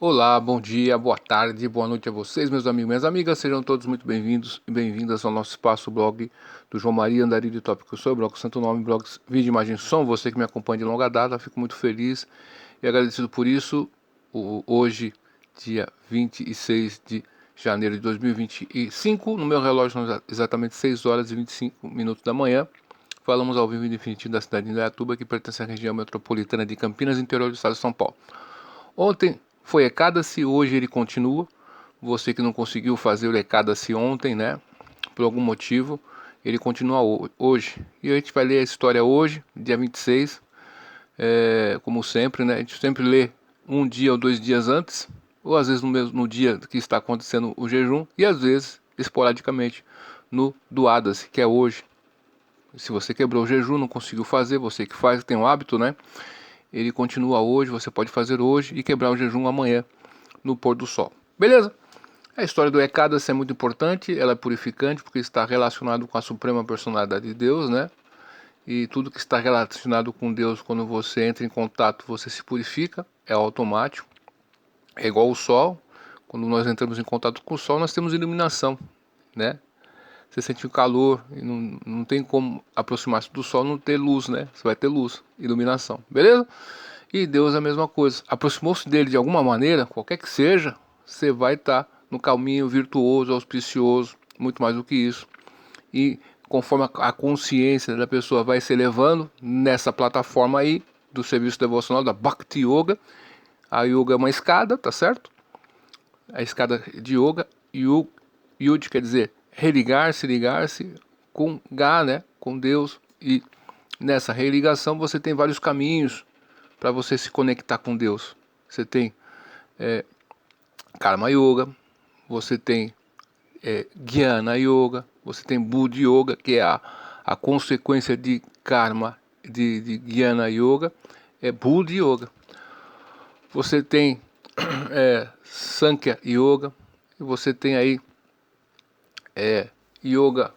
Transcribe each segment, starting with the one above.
Olá, bom dia, boa tarde, boa noite a vocês, meus amigos e minhas amigas. Sejam todos muito bem-vindos e bem-vindas ao nosso espaço blog do João Maria Andarilho de Tópico. Eu sou o blog Santo Nome, blogs Vídeo, Imagem e Som. Você que me acompanha de longa data, fico muito feliz e agradecido por isso. Hoje, dia 26 de janeiro de 2025, no meu relógio são exatamente 6 horas e 25 minutos da manhã. Falamos ao vivo e definitivo da cidade de Indaiatuba, que pertence à região metropolitana de Campinas, interior do estado de São Paulo. Ontem foi Ecádace, hoje ele continua. Você que não conseguiu fazer o Ecádace ontem, né? Por algum motivo, ele continua hoje. E a gente vai ler a história hoje, dia 26. Como sempre, né? A gente sempre lê um dia ou 2 dias antes, ou às vezes no dia que está acontecendo o jejum, e às vezes, esporadicamente, no Duadas, que é hoje. Se você quebrou o jejum, não conseguiu fazer, você que faz, tem o hábito, né? Ele continua hoje, você pode fazer hoje e quebrar o jejum amanhã no pôr do sol. Beleza? A história do Ecádace é muito importante, ela é purificante porque está relacionado com a suprema personalidade de Deus, né? E tudo que está relacionado com Deus, quando você entra em contato, você se purifica, é automático. É igual o sol, quando nós entramos em contato com o sol, nós temos iluminação, né? Você sente o calor e não tem como aproximar-se do sol não ter luz, né? Você vai ter luz, iluminação, beleza? E Deus é a mesma coisa. Aproximou-se dele de alguma maneira, qualquer que seja, você vai estar no caminho virtuoso, auspicioso, muito mais do que isso. E conforme a consciência da pessoa vai se elevando nessa plataforma aí do serviço devocional da Bhakti Yoga, a yoga é uma escada, tá certo? A escada de yoga, Yud quer dizer religar-se, ligar-se com Ga, né? Com Deus. E nessa religação você tem vários caminhos para você se conectar com Deus. Você tem Karma Yoga, você tem Jnana Yoga, você tem Buddha Yoga, que é a consequência de Karma, de Jnana Yoga, é Buddha Yoga. Você tem Sankhya Yoga, e você tem aí Yoga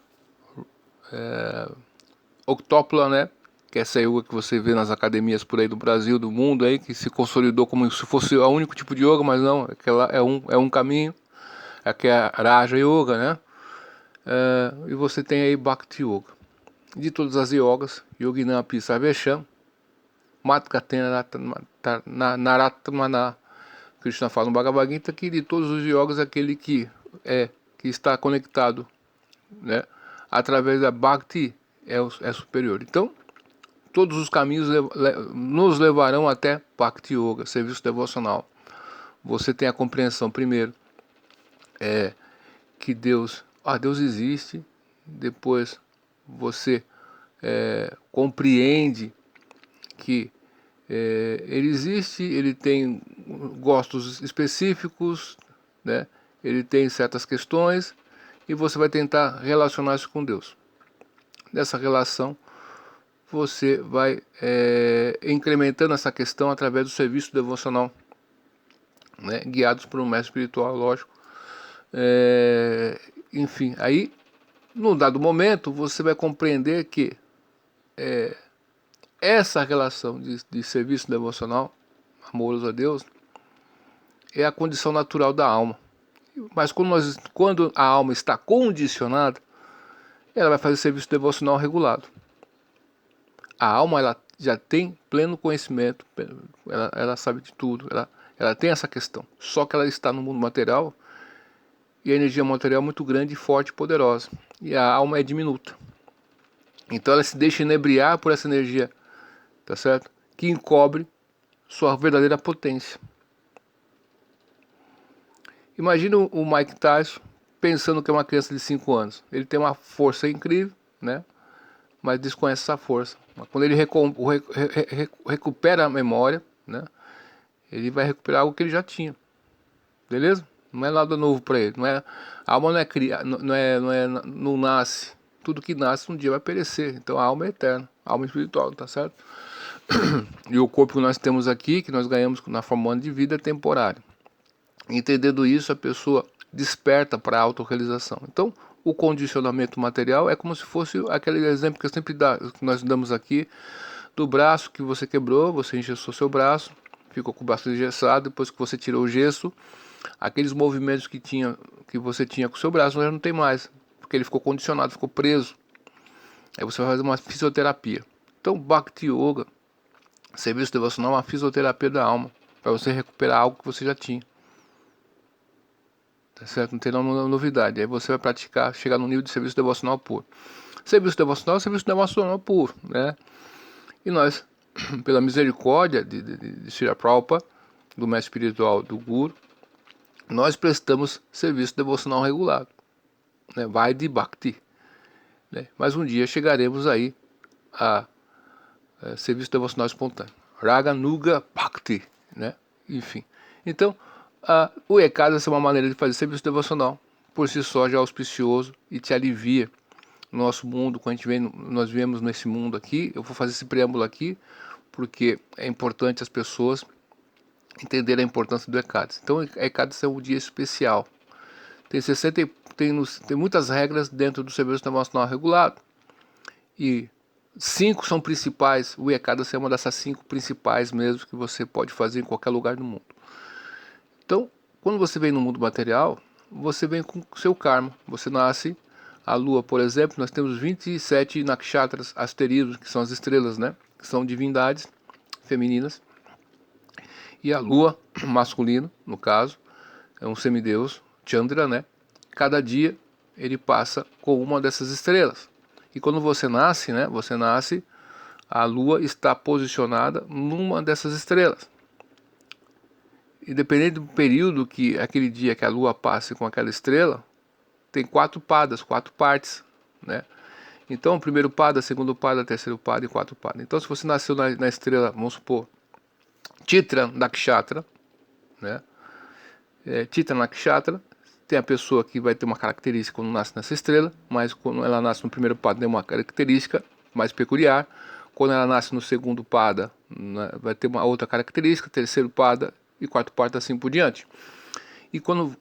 Octopla, né? Que é essa yoga que você vê nas academias por aí do Brasil, do mundo aí, que se consolidou como se fosse o único tipo de yoga, mas não, aquela é um caminho. Aqui é a Raja Yoga, né? E você tem aí Bhakti Yoga. De todas as yogas, Yoginam Pisavesham, Matkatena Naratmana. Krishna fala no Bhagavad Gita que de todos os yogas aquele que está conectado, né, através da Bhakti é superior. Então, todos os caminhos nos levarão até Bhakti Yoga, serviço devocional. Você tem a compreensão primeiro que Deus existe, depois você compreende que ele existe, ele tem gostos específicos, né? Ele tem certas questões e você vai tentar relacionar-se com Deus. Nessa relação, você vai incrementando essa questão através do serviço devocional, né? Guiados por um mestre espiritual, lógico. Enfim, aí, num dado momento, você vai compreender que essa relação de serviço devocional, amoroso a Deus, é a condição natural da alma. Mas quando a alma está condicionada, ela vai fazer serviço devocional regulado. A alma ela já tem pleno conhecimento, ela sabe de tudo, ela tem essa questão. Só que ela está no mundo material e a energia material é muito grande, forte e poderosa. E a alma é diminuta. Então ela se deixa inebriar por essa energia, tá certo? Que encobre sua verdadeira potência. Imagina o Mike Tyson pensando que é uma criança de 5 anos. Ele tem uma força incrível, né? Mas desconhece essa força. Mas quando ele recupera a memória, né? Ele vai recuperar algo que ele já tinha. Beleza? Não é nada novo para ele. A alma não é não nasce. Tudo que nasce um dia vai perecer. Então a alma é eterna. A alma espiritual, tá certo? E o corpo que nós temos aqui, que nós ganhamos na forma de vida, é temporário. Entendendo isso, a pessoa desperta para a autorrealização. Então, o condicionamento material é como se fosse aquele exemplo que nós damos aqui, do braço que você quebrou, você engessou seu braço, ficou com o braço engessado. Depois que você tirou o gesso, aqueles movimentos que você tinha com o seu braço já não tem mais, porque ele ficou condicionado, ficou preso. Aí você vai fazer uma fisioterapia. Então, Bhakti Yoga, serviço devocional, é uma fisioterapia da alma, para você recuperar algo que você já tinha. Tá certo? Não tem nenhuma novidade. Aí você vai praticar, chegar no nível de serviço devocional puro. Serviço devocional puro, né? E nós, pela misericórdia de Srila Prabhupada, do mestre espiritual do Guru, nós prestamos serviço devocional regulado, né? Vai de Bhakti, né? Mas um dia chegaremos aí a serviço devocional espontâneo, Raga Nuga Bhakti, né? Enfim, então o Ekadasi é uma maneira de fazer serviço devocional, por si só já auspicioso e te alivia no nosso mundo. Quando nós vivemos nesse mundo aqui, eu vou fazer esse preâmbulo aqui, porque é importante as pessoas entenderem a importância do Ekadasi. Então, o Ekadasi é um dia especial. Tem muitas regras dentro do serviço devocional regulado, e 5 são principais. O Ekadasi é uma dessas 5 principais mesmo, que você pode fazer em qualquer lugar do mundo. Então, quando você vem no mundo material, você vem com o seu karma. Você nasce, a lua, por exemplo, nós temos 27 nakshatras, asterismos, que são as estrelas, né? Que são divindades femininas. E a lua, masculino, no caso, é um semideus, Chandra, né? Cada dia ele passa com uma dessas estrelas. E quando você nasce, né? Você nasce, a lua está posicionada numa dessas estrelas. E dependendo do período que aquele dia que a lua passe com aquela estrela, tem 4 padas, 4 partes, né? Então, primeiro pada, segundo pada, terceiro pada e 4 padas. Então, se você nasceu na estrela, vamos supor, Chitra Nakshatra, né? Chitra Nakshatra, tem a pessoa que vai ter uma característica quando nasce nessa estrela, mas quando ela nasce no primeiro pada tem uma característica mais peculiar. Quando ela nasce no segundo pada, né, vai ter uma outra característica, terceiro pada e 4 pada, assim por diante. E quando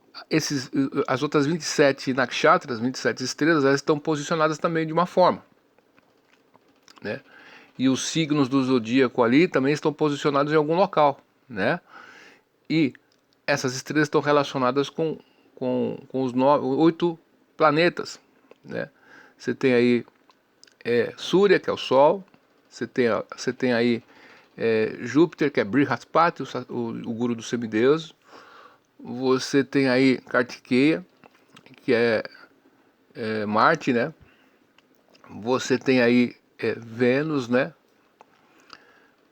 as outras 27 nakshatras, 27 estrelas, elas estão posicionadas também de uma forma, né? E os signos do zodíaco ali também estão posicionados em algum local, né? E essas estrelas estão relacionadas com os 8 planetas, né? Você tem aí Surya, que é o Sol. Você tem aí Júpiter, que é Brihaspati, o guru dos semideuses. Você tem aí Kartikeya, que é Marte, né? Você tem aí Vênus, né?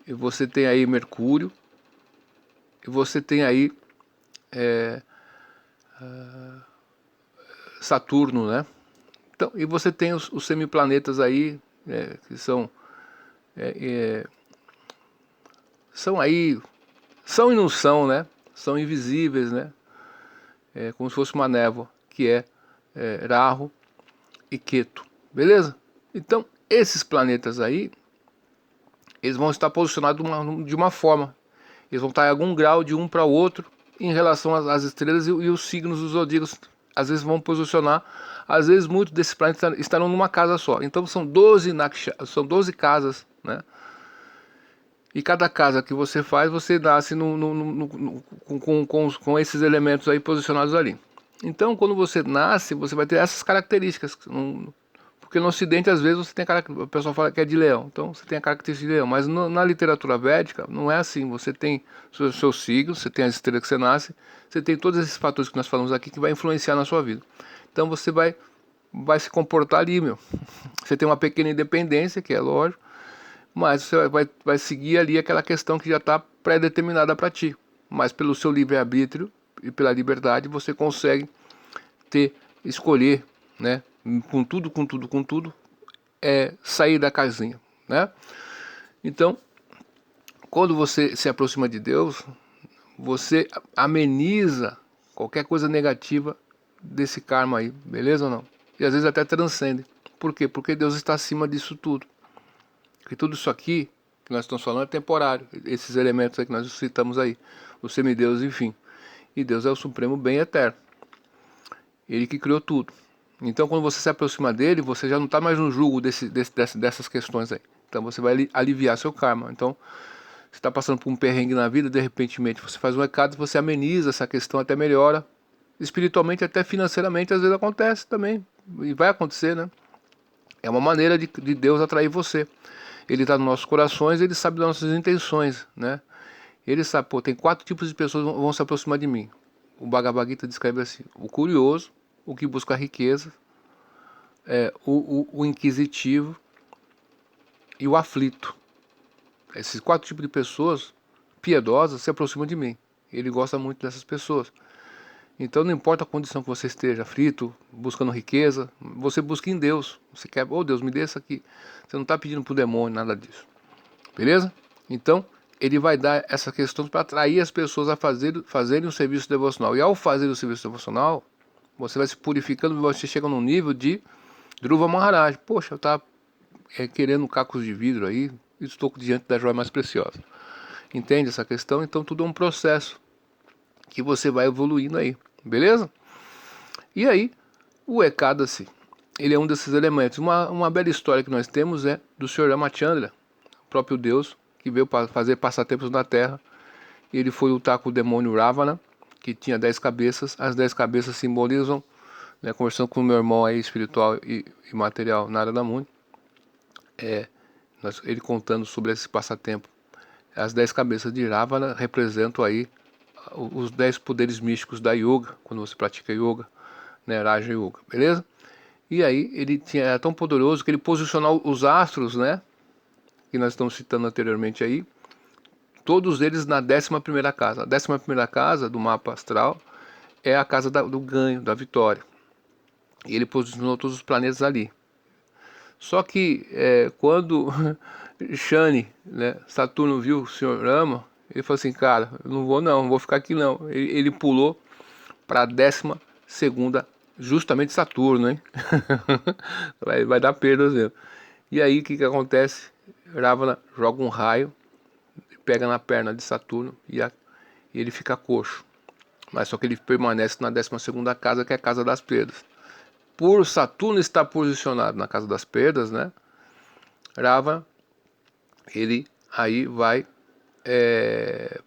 E você tem aí Mercúrio. E você tem aí Saturno, né? Então, e você tem os semiplanetas aí, que são aí, são e não são, né? São invisíveis, né? Como se fosse uma névoa, que é Rahu e Ketu, beleza? Então, esses planetas aí, eles vão estar posicionados de uma forma. Eles vão estar em algum grau de um para o outro em relação às estrelas, e os signos dos zodíacos às vezes vão posicionar. Às vezes muitos desses planetas estarão numa casa só. Então são 12 casas, né? E cada casa que você faz, você nasce com esses elementos aí posicionados ali. Então, quando você nasce, você vai ter essas características. Porque no Ocidente, às vezes, você tem o pessoal fala que é de leão. Então, você tem a característica de leão. Mas na literatura védica, não é assim. Você tem seus signos, você tem as estrelas que você nasce, você tem todos esses fatores que nós falamos aqui que vai influenciar na sua vida. Então, você vai se comportar ali, meu. Você tem uma pequena independência, que é lógico, mas você vai seguir ali aquela questão que já está pré-determinada para ti. Mas pelo seu livre-arbítrio e pela liberdade, você consegue escolher, né? Com tudo, sair da casinha, né? Então, quando você se aproxima de Deus, você ameniza qualquer coisa negativa desse karma aí, beleza ou não? E às vezes até transcende. Por quê? Porque Deus está acima disso tudo. Porque tudo isso aqui que nós estamos falando é temporário. Esses elementos aí que nós citamos aí, os semideuses, enfim. E Deus é o supremo bem eterno. Ele que criou tudo. Então, quando você se aproxima dele, você já não está mais no jugo dessas questões aí. Então, você vai aliviar seu karma. Então, você está passando por um perrengue na vida, de repente você faz um recado, você ameniza essa questão, até melhora. Espiritualmente, até financeiramente, às vezes acontece também. E vai acontecer, né? É uma maneira de Deus atrair você. Ele está nos nossos corações, ele sabe das nossas intenções, né? Ele sabe, pô, tem 4 tipos de pessoas que vão se aproximar de mim. O Bhagavad Gita descreve assim: o curioso, o que busca riqueza, o inquisitivo e o aflito. Esses 4 tipos de pessoas piedosas se aproximam de mim. Ele gosta muito dessas pessoas. Então não importa a condição que você esteja, aflito, buscando riqueza, você busca em Deus. Você quer, oh Deus, me dê isso aqui. Você não está pedindo para o demônio, nada disso. Beleza? Então, ele vai dar essa questão para atrair as pessoas a fazerem o serviço devocional. E ao fazer o serviço devocional, você vai se purificando, você chega num nível de Dhruva Maharaj. Poxa, eu estava querendo cacos de vidro aí, e estou diante da joia mais preciosa. Entende essa questão? Então tudo é um processo que você vai evoluindo aí. Beleza? E aí, o Ekadasi, ele é um desses elementos. Uma bela história que nós temos é do Sr. Ramachandra, o próprio Deus, que veio para fazer passatempos na Terra. E ele foi lutar com o demônio Ravana, que tinha 10 cabeças. As 10 cabeças simbolizam, né, conversando com o meu irmão aí, espiritual e material, Narada Muni, ele contando sobre esse passatempo. As 10 cabeças de Ravana representam aí os 10 poderes místicos da yoga, quando você pratica yoga, né, Raja Yoga, beleza? E aí ele era tão poderoso que ele posicionou os astros, né, que nós estamos citando anteriormente aí, todos eles na 11ª casa. A 11ª casa do mapa astral é a casa do ganho, da vitória. E ele posicionou todos os planetas ali. Só que quando Shani, né, Saturno viu o Sr. Rama, ele falou assim, cara, eu não vou ficar aqui não. Ele pulou para a 12ª, justamente Saturno, hein? vai dar perdas mesmo. E aí o que acontece? Ravana joga um raio, pega na perna de Saturno e ele fica coxo. Mas só que ele permanece na 12ª casa, que é a casa das perdas. Por Saturno estar posicionado na casa das perdas, né? Ravana, ele aí vai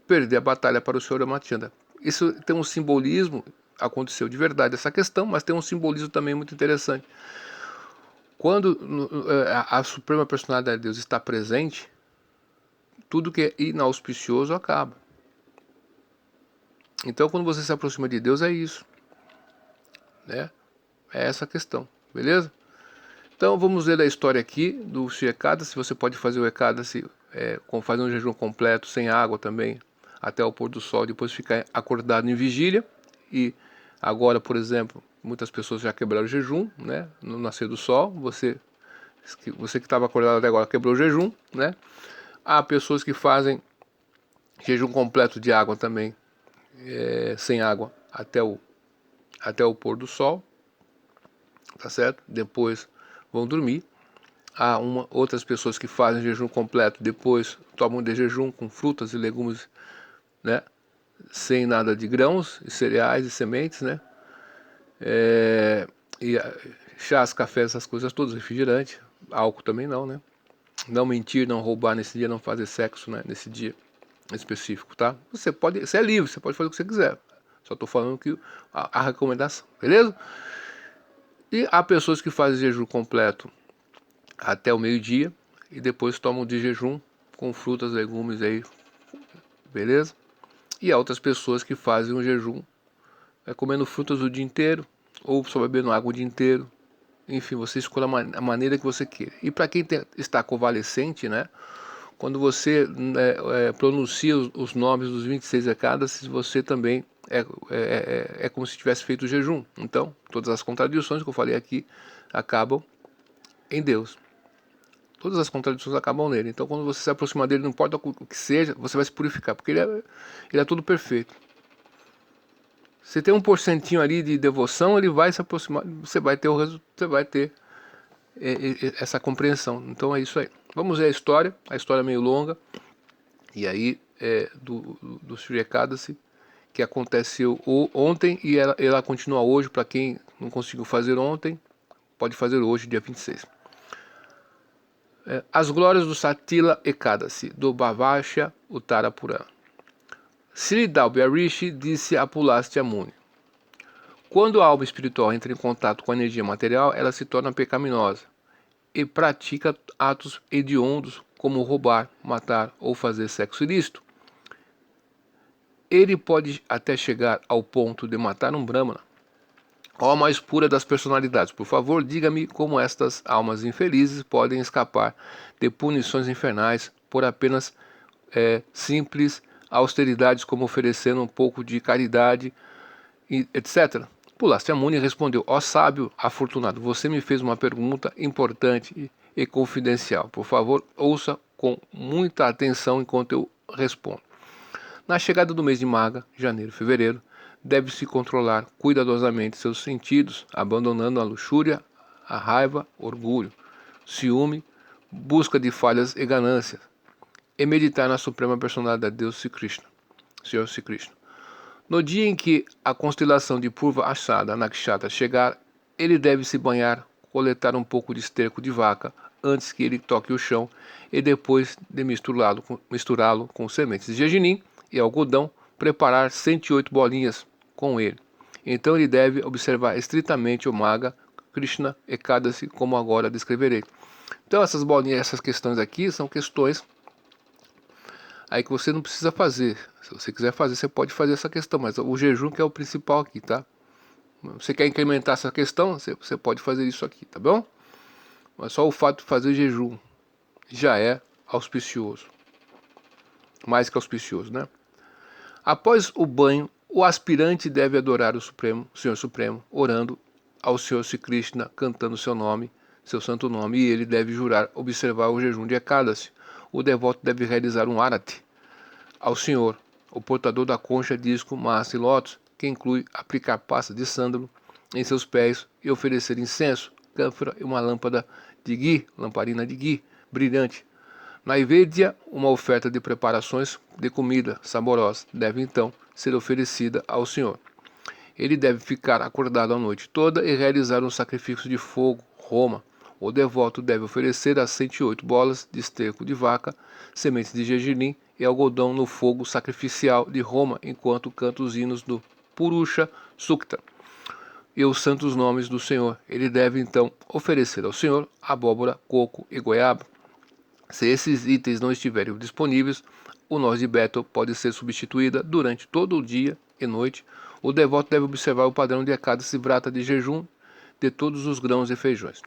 perder a batalha para o Sr. Ramachandra. Isso tem um simbolismo, aconteceu de verdade essa questão, mas tem um simbolismo também muito interessante. Quando a Suprema Personalidade de Deus está presente, tudo que é inauspicioso acaba. Então quando você se aproxima de Deus é isso, né? É essa a questão, beleza? Então vamos ler a história aqui do Sri Ekadasi. Você pode fazer o Ekadasi, fazer um jejum completo, sem água também, até o pôr do sol, depois ficar acordado em vigília. E agora, por exemplo, muitas pessoas já quebraram o jejum, né? No nascer do sol, você que estava acordado até agora quebrou o jejum, né? Há pessoas que fazem jejum completo de água também, sem água, até o pôr do sol, tá certo? Depois vão dormir. Há outras pessoas que fazem jejum completo, depois tomam de jejum com frutas e legumes, né? Sem nada de grãos, cereais e sementes, né? E chás, cafés, essas coisas todas, refrigerante, álcool também não, né? Não mentir, não roubar nesse dia, não fazer sexo, né, nesse dia específico, tá? Você é livre, você pode fazer o que você quiser. Só tô falando que a recomendação, beleza? E há pessoas que fazem jejum completo até o meio-dia e depois tomam de jejum com frutas, legumes aí, beleza? E há outras pessoas que fazem um jejum comendo frutas o dia inteiro ou só bebendo água o dia inteiro. Enfim, você escolhe a maneira que você queira. E para quem está convalescente, né? Quando você pronuncia os nomes dos 26 recados, você também é como se tivesse feito o jejum. Então, todas as contradições que eu falei aqui acabam em Deus. Todas as contradições acabam nele. Então, quando você se aproxima dele, não importa o que seja, você vai se purificar, porque ele é tudo perfeito. Se tem 1% ali de devoção, ele vai se aproximar, você vai ter essa compreensão. Então é isso aí. Vamos ver a história é meio longa, e aí do Sri Ekadasi, que aconteceu ontem, e ela continua hoje. Para quem não conseguiu fazer ontem, pode fazer hoje, dia 26. As glórias do Satila Ekadasi, do Bhavashya Uttara Purana. Sri Dalbyarishi disse a Pulastya Muni: quando a alma espiritual entra em contato com a energia material, ela se torna pecaminosa e pratica atos hediondos como roubar, matar ou fazer sexo ilícito. Ele pode até chegar ao ponto de matar um Brahmana. Ó a mais pura das personalidades, por favor, diga-me como estas almas infelizes podem escapar de punições infernais por apenas simples austeridades, como oferecendo um pouco de caridade, etc. Pulastya Muni respondeu: ó sábio afortunado, você me fez uma pergunta importante e confidencial. Por favor, ouça com muita atenção enquanto eu respondo. Na chegada do mês de Maga, janeiro e fevereiro, deve-se controlar cuidadosamente seus sentidos, abandonando a luxúria, a raiva, orgulho, ciúme, busca de falhas e ganâncias, e meditar na suprema personalidade de Deus Sri Krishna, Senhor Sri Krishna. No dia em que a constelação de Purva Ashada Nakshatra chegar, ele deve se banhar, coletar um pouco de esterco de vaca antes que ele toque o chão e depois de misturá-lo com sementes de gergelim e algodão, preparar 108 bolinhas com ele. Então ele deve observar estritamente o Maga, Krishna Ekadasi, como agora descreverei. Então essas bolinhas, essas questões aqui são questões aí que você não precisa fazer. Se você quiser fazer, você pode fazer essa questão, mas o jejum que é o principal aqui, tá? Você quer incrementar essa questão, você pode fazer isso aqui, tá bom? Mas só o fato de fazer jejum já é auspicioso. Mais que auspicioso, né? Após o banho, o aspirante deve adorar o Senhor Supremo, orando ao Senhor Sri Krishna, cantando seu nome, seu santo nome, e ele deve jurar observar o jejum de Ekadasi. O devoto deve realizar um arati ao Senhor, o portador da concha, disco, massa e lótus, que inclui aplicar pasta de sândalo em seus pés e oferecer incenso, cânfora e uma lâmpada de ghee, lamparina de ghee, brilhante. Naivedya, uma oferta de preparações de comida saborosa, deve então ser oferecida ao Senhor. Ele deve ficar acordado a noite toda e realizar um sacrifício de fogo, Roma. O devoto deve oferecer as 108 bolas de esterco de vaca, sementes de gergelim e algodão no fogo sacrificial de Roma, enquanto canta os hinos do Purusha Sukta e os santos nomes do Senhor. Ele deve então oferecer ao Senhor abóbora, coco e goiaba. Se esses itens não estiverem disponíveis, o noz de betel pode ser substituída durante todo o dia e noite. O devoto deve observar o padrão de Ekadasi Vrata de jejum de todos os grãos e feijões.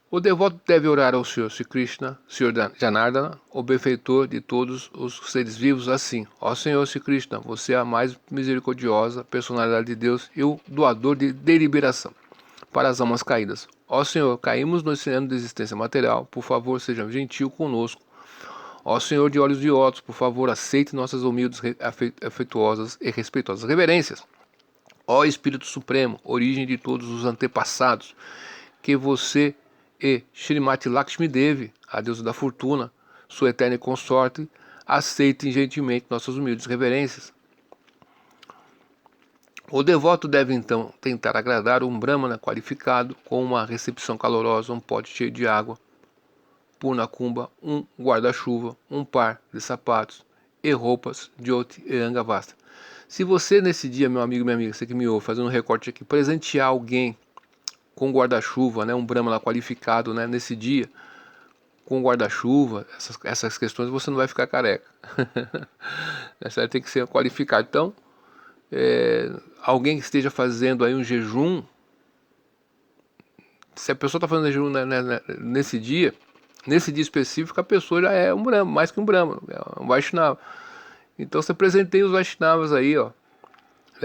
O devoto deve orar ao Senhor Sri Krishna, Senhor Janardana, o benfeitor de todos os seres vivos, assim: ó Senhor Sri Krishna, você é a mais misericordiosa personalidade de Deus e o doador de deliberação para as almas caídas. Ó Senhor, caímos no oceano de existência material, por favor, seja gentil conosco. Ó Senhor de olhos de óculos, por favor, aceite nossas humildes, afetuosas e respeitosas reverências. Ó Espírito Supremo, origem de todos os antepassados, que você e Srimati Lakshmi Devi, a deusa da fortuna, sua eterna consorte, aceitem gentilmente nossas humildes reverências. O devoto deve então tentar agradar um Brahmana qualificado com uma recepção calorosa, um pote cheio de água, purna kumba, um guarda-chuva, um par de sapatos e roupas jyoti e angavasta. Se você nesse dia, meu amigo, minha amiga, você que me ouve, fazendo um recorte aqui, presentear alguém com guarda-chuva, né, um Brahmana qualificado, né, nesse dia, com guarda-chuva, essas questões, você não vai ficar careca. Essa tem que ser qualificado. Então, alguém que esteja fazendo aí um jejum, se a pessoa está fazendo jejum nesse dia específico, a pessoa já é um Brahma, mais que um Brahma, é um Vaishnava. Então você presenteia os Vaishnavas aí, ó,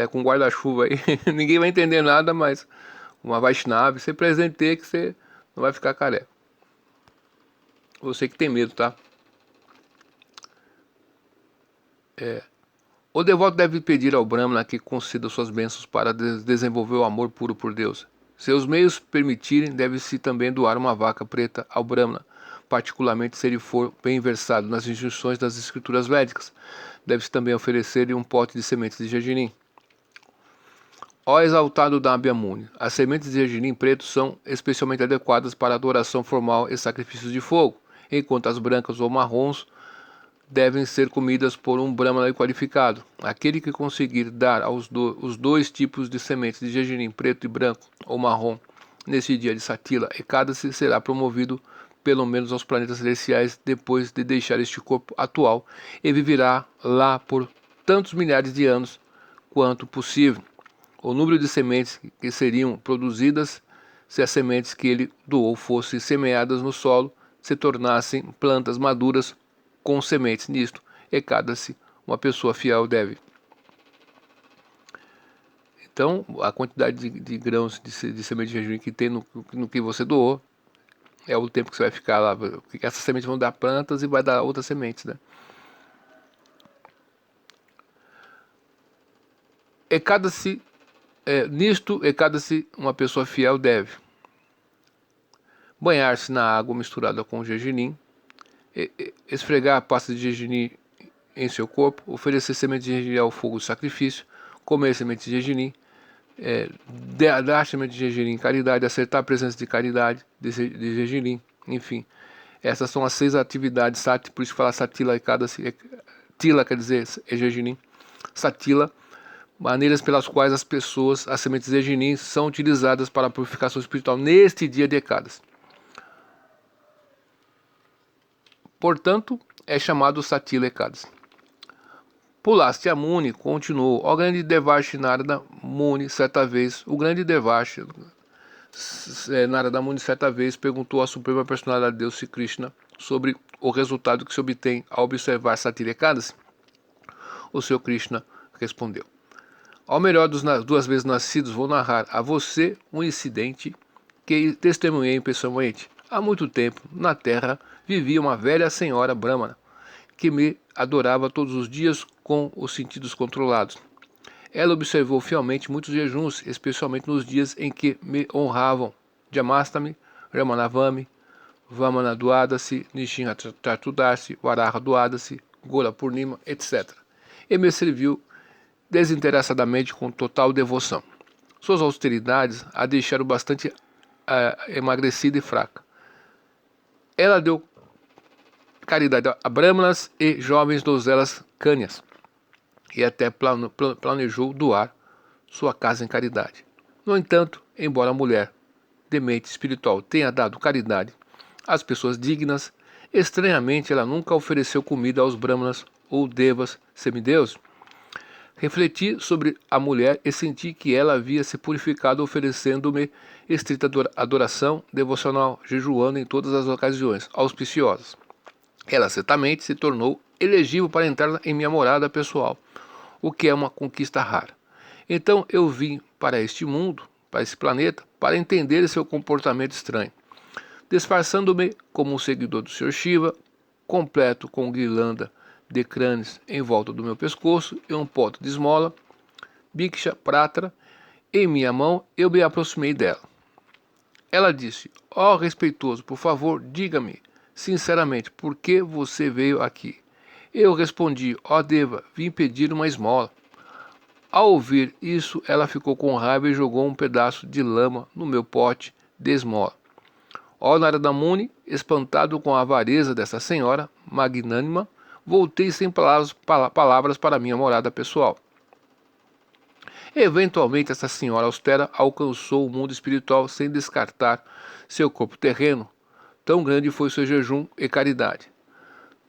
com guarda-chuva aí, ninguém vai entender nada, mas uma Vaishnava, você presenteia que você não vai ficar careca. Você que tem medo, tá? O devoto deve pedir ao Brahmana que conceda suas bênçãos para desenvolver o amor puro por Deus. Se os meios permitirem, deve-se também doar uma vaca preta ao Brahmana, particularmente se ele for bem versado nas instruções das escrituras védicas. Deve-se também oferecer-lhe um pote de sementes de gergelim. Ó exaltado Nabi-Amune, as sementes de gergelim preto são especialmente adequadas para adoração formal e sacrifícios de fogo, enquanto as brancas ou marrons devem ser comidas por um brahmana qualificado. Aquele que conseguir dar os dois tipos de sementes de gergelim preto e branco ou marrom nesse dia de Satila Ekadasi será promovido pelo menos aos planetas celestiais depois de deixar este corpo atual e viverá lá por tantos milhares de anos quanto possível. O número de sementes que seriam produzidas se as sementes que ele doou fossem semeadas no solo se tornassem plantas maduras com sementes nisto, Ekadasi, uma pessoa fiel deve. Então, a quantidade de grãos de semente de gergelim que tem no que você doou é o tempo que você vai ficar lá. Essas sementes vão dar plantas e vai dar outras sementes, né? Ekadasi, nisto, Ekadasi, uma pessoa fiel deve banhar-se na água misturada com gergelim, esfregar a pasta de gergelim em seu corpo, oferecer semente de gergelim ao fogo de sacrifício, comer semente de gergelim, dar semente de gergelim em caridade, acertar a presença de caridade de gergelim, enfim. Essas são as 6 atividades sati, por isso que fala Satila Ekadasi. Tila quer dizer gergelim. Satila, maneiras pelas quais as sementes de gergelim são utilizadas para a purificação espiritual neste dia de Ekadasi. Portanto, é chamado Satila Ekadasi. Pulastya Muni continuou: ó grande Devarshi Narada Muni, certa vez, o grande Devarshi Narada Muni certa vez perguntou à Suprema Personalidade de Deus, Sri Krishna, sobre o resultado que se obtém ao observar Satila Ekadasi. O Senhor Krishna respondeu: ao melhor dos 2 vezes nascidos, vou narrar a você um incidente que testemunhei pessoalmente. Há muito tempo, na terra, vivia uma velha senhora brahmana que me adorava todos os dias com os sentidos controlados. Ela observou fielmente muitos jejuns, especialmente nos dias em que me honravam Jamastami, Ramanavami, Vamana Duadasi, Nishinha Chaturdasi, Varaha Duadasi, Gola Purnima, etc. E me serviu desinteressadamente com total devoção. Suas austeridades a deixaram bastante emagrecida e fraca. Ela deu caridade a brahmanas e jovens donzelas cânias, e até planejou doar sua casa em caridade. No entanto, embora a mulher de mente espiritual tenha dado caridade às pessoas dignas, estranhamente ela nunca ofereceu comida aos brahmanas ou devas semideuses. Refleti sobre a mulher e senti que ela havia se purificado oferecendo-me estrita adoração devocional, jejuando em todas as ocasiões auspiciosas. Ela certamente se tornou elegível para entrar em minha morada pessoal, o que é uma conquista rara. Então eu vim para este mundo, para esse planeta, para entender seu comportamento estranho. Disfarçando-me como um seguidor do Sr. Shiva, completo com guirlanda de crânios em volta do meu pescoço e um poto de esmola, Bhiksha Pratra, em minha mão, eu me aproximei dela. Ela disse: ó respeitoso, por favor, diga-me sinceramente por que você veio aqui. Eu respondi: ó Deva, vim pedir uma esmola. Ao ouvir isso, ela ficou com raiva e jogou um pedaço de lama no meu pote de esmola. Ó Narada Muni, espantado com a avareza dessa senhora magnânima, voltei sem palavras para minha morada pessoal. Eventualmente, essa senhora austera alcançou o mundo espiritual sem descartar seu corpo terreno. Tão grande foi seu jejum e caridade.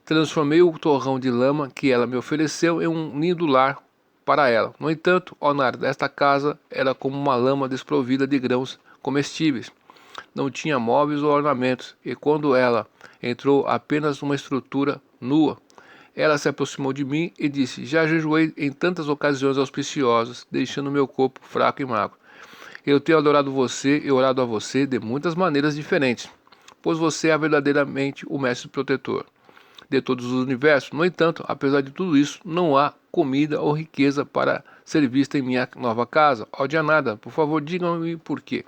Transformei o torrão de lama que ela me ofereceu em um lindo lar para ela. No entanto, ó Narada, esta casa era como uma lama desprovida de grãos comestíveis. Não tinha móveis ou ornamentos, e quando ela entrou, apenas uma estrutura nua. Ela se aproximou de mim e disse: já jejuei em tantas ocasiões auspiciosas, deixando meu corpo fraco e magro. Eu tenho adorado você e orado a você de muitas maneiras diferentes, pois você é verdadeiramente o mestre protetor de todos os universos. No entanto, apesar de tudo isso, não há comida ou riqueza para ser vista em minha nova casa. Ó Janada, por favor, digam-me por quê.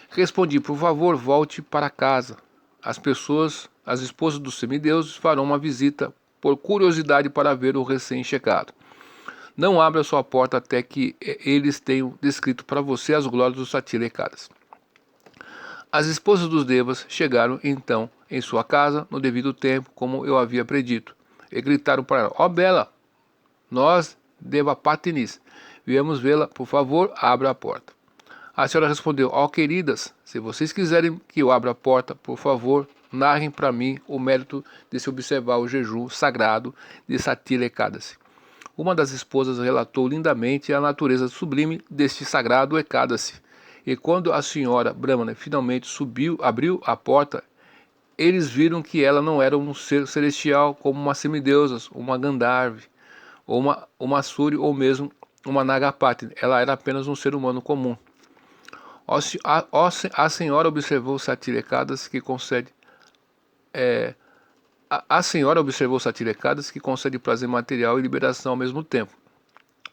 Respondi: por favor, volte para casa. As esposas dos semideuses farão uma visita por curiosidade para ver o recém-chegado. Não abra sua porta até que eles tenham descrito para você as glórias dos Satila Ekadasi. As esposas dos devas chegaram então em sua casa no devido tempo, como eu havia predito, e gritaram para ela: ó Bela, nós, Devapatinis, viemos vê-la, por favor, abra a porta. A senhora respondeu: ó queridas, se vocês quiserem que eu abra a porta, por favor, narrem para mim o mérito de se observar o jejum sagrado de Satila Ekadasi. Uma das esposas relatou lindamente a natureza sublime deste sagrado Ekadasi. E quando a senhora Brahmana finalmente abriu a porta, eles viram que ela não era um ser celestial como uma semideusa, uma Gandharvi, ou uma Suri, ou mesmo uma Nagapati. Ela era apenas um ser humano comum. A senhora observou Satila Ekadasi que concede a senhora observou Satila Ekadasi que concede prazer material e liberação ao mesmo tempo.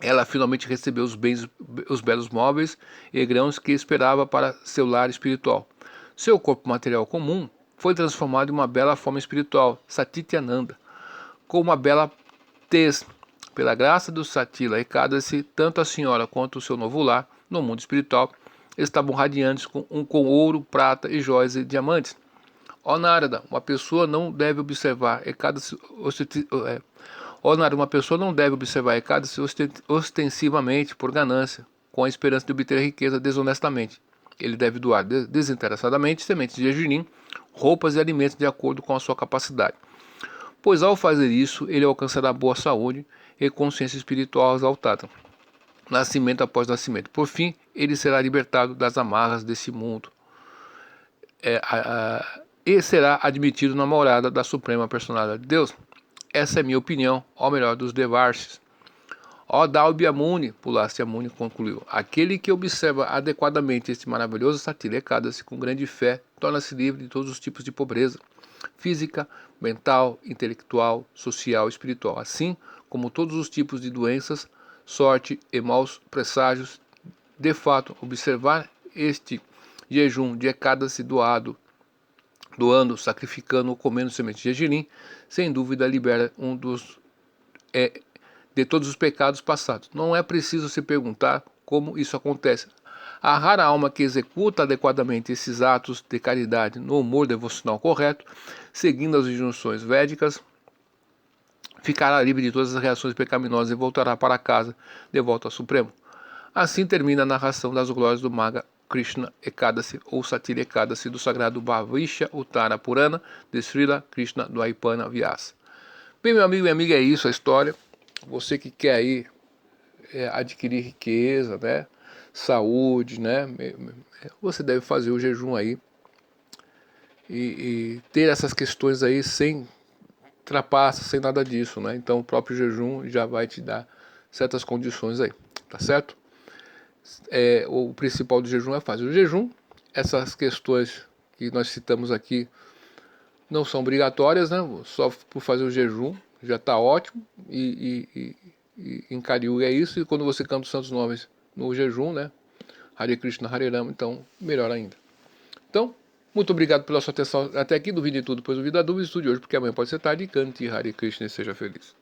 Ela finalmente recebeu os belos móveis e grãos que esperava para seu lar espiritual. Seu corpo material comum foi transformado em uma bela forma espiritual, Satityananda, com uma bela tez. Pela graça do Satila Ekadasi, tanto a senhora quanto o seu novo lar, no mundo espiritual, estavam radiantes com ouro, prata e joias e diamantes. Ó Narada, uma pessoa não deve observar Ekadasi uma pessoa não deve observar Ekadasi ostensivamente por ganância, com a esperança de obter riqueza desonestamente. Ele deve doar desinteressadamente sementes de gergelim, roupas e alimentos de acordo com a sua capacidade. Pois ao fazer isso, ele alcançará boa saúde e consciência espiritual exaltada, nascimento após nascimento. Por fim, ele será libertado das amarras desse mundo e será admitido na morada da Suprema Personalidade de Deus. Essa é minha opinião, ao melhor dos Devarshis. Ó Dalbya Muni, Pulastya Muni concluiu, aquele que observa adequadamente este maravilhoso Satila Ekadasi com grande fé, torna-se livre de todos os tipos de pobreza, física, mental, intelectual, social e espiritual, assim como todos os tipos de doenças, sorte e maus presságios. De fato, observar este jejum de Ekadasi doando, sacrificando ou comendo sementes de gergelim, sem dúvida libera de todos os pecados passados. Não é preciso se perguntar como isso acontece. A rara alma que executa adequadamente esses atos de caridade no humor devocional correto, seguindo as injunções védicas, ficará livre de todas as reações pecaminosas e voltará para casa de volta ao Supremo. Assim termina a narração das glórias do Maga Krishna Ekadasi ou Satila Ekadasi do sagrado Bhavishya Uttara Purana de Srila Krishna Dvaipana Vyasa. Bem, meu amigo e minha amiga, é isso a história. Você que quer aí adquirir riqueza, né, saúde, né, você deve fazer o jejum aí e ter essas questões aí sem trapaça, sem nada disso, né? Então o próprio jejum já vai te dar certas condições aí, tá certo? O principal do jejum é fazer o jejum. Essas questões que nós citamos aqui não são obrigatórias, né? Só por fazer o jejum já está ótimo. E em Kali-yuga é isso. E quando você canta os santos nomes no jejum, né? Hare Krishna, Hare Rama, então melhor ainda. Então, muito obrigado pela sua atenção até aqui. Duvide tudo, pois duvida a dúvida, estude hoje, porque amanhã pode ser tarde. E cante Hare Krishna e seja feliz.